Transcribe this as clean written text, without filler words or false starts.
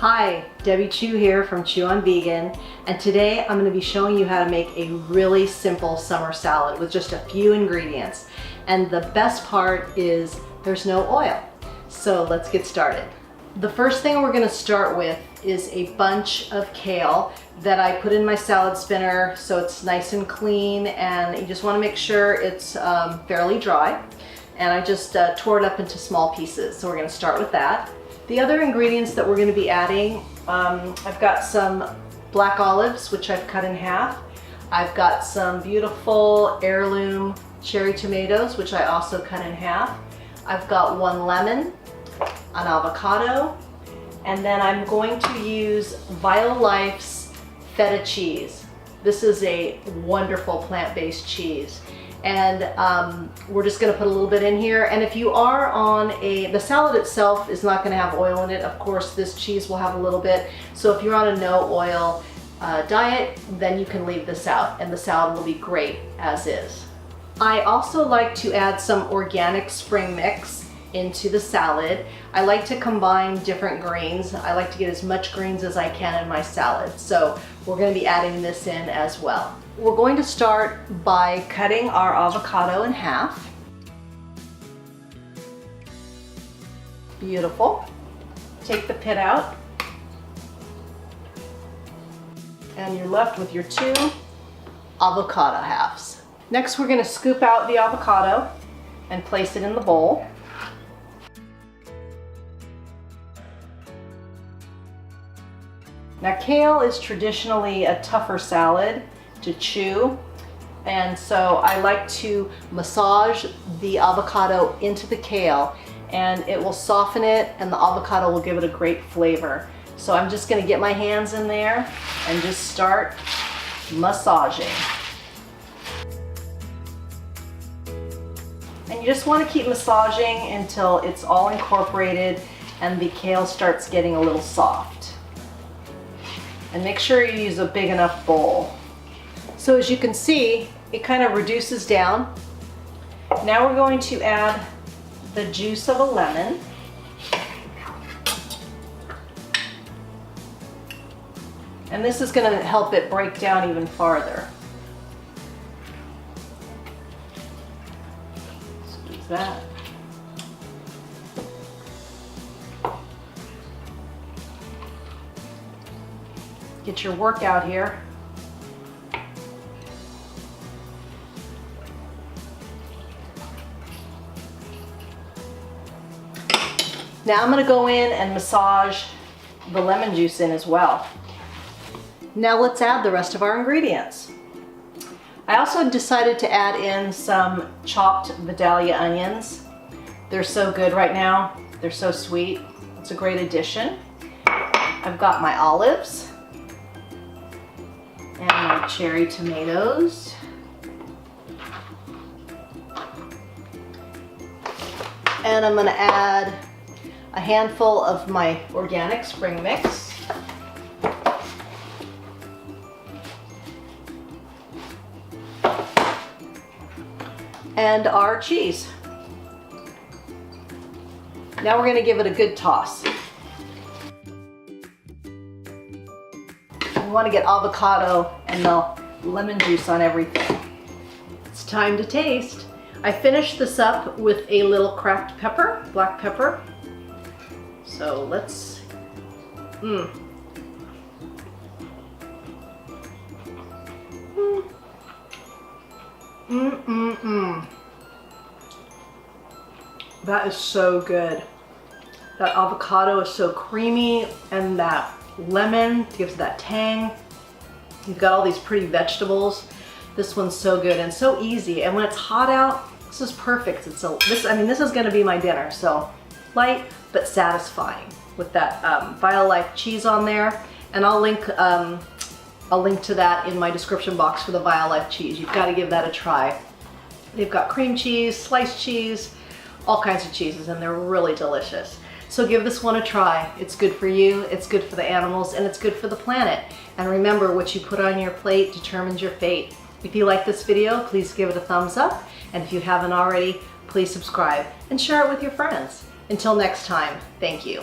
Hi, Debbie Chu here from Chew on Vegan, and today I'm going to be showing you how to make a really simple summer salad with just a few ingredients. And the best part is there's no oil. So let's get started. The first thing we're going to start with is a bunch of kale that I put in my salad spinner so it's nice and clean, and you just want to make sure it's fairly dry. And I just tore it up into small pieces, so we're going to start with that. The other ingredients that we're going to be adding, I've got some black olives, which I've cut in half. I've got some beautiful heirloom cherry tomatoes, which I also cut in half. I've got 1 lemon, an avocado, and then I'm going to use Violife's feta cheese. This is a wonderful plant-based cheese. And we're just going to put a little bit in here. And if you are on the salad itself is not going to have oil in it. Of course, this cheese will have a little bit. So if you're on a no oil diet, then you can leave this out and the salad will be great as is. I also like to add some organic spring mix into the salad. I like to combine different greens. I like to get as much greens as I can in my salad. So we're going to be adding this in as well. We're going to start by cutting our avocado in half. Beautiful. Take the pit out. And you're left with your 2 avocado halves. Next, we're going to scoop out the avocado and place it in the bowl. Now, kale is traditionally a tougher salad to chew, and so I like to massage the avocado into the kale, and it will soften it and the avocado will give it a great flavor. So I'm just going to get my hands in there and just start massaging. And you just want to keep massaging until it's all incorporated and the kale starts getting a little soft. And make sure you use a big enough bowl. So as you can see, it kind of reduces down. Now we're going to add the juice of a lemon. And this is going to help it break down even farther. Squeeze that. Get your workout here. Now I'm going to go in and massage the lemon juice in as well. Now let's add the rest of our ingredients. I also decided to add in some chopped Vidalia onions. They're so good right now. They're so sweet. It's a great addition. I've got my olives and my cherry tomatoes. And I'm going to add a handful of my organic spring mix. And our cheese. Now we're going to give it a good toss. We want to get avocado and the lemon juice on everything. It's time to taste. I finished this up with a little cracked pepper, black pepper. So let's, That is so good. That avocado is so creamy, and that lemon gives that tang. You've got all these pretty vegetables. This one's so good and so easy. And when it's hot out, this is perfect. This is going to be my dinner. So light but satisfying with that Violife cheese on there. And I'll link to that in my description box for the Violife cheese. You've got to give that a try. They've got cream cheese, sliced cheese, all kinds of cheeses, and they're really delicious. So give this one a try. It's good for you, it's good for the animals, and it's good for the planet. And remember, what you put on your plate determines your fate. If you like this video, please give it a thumbs up. And if you haven't already, please subscribe and share it with your friends. Until next time, thank you.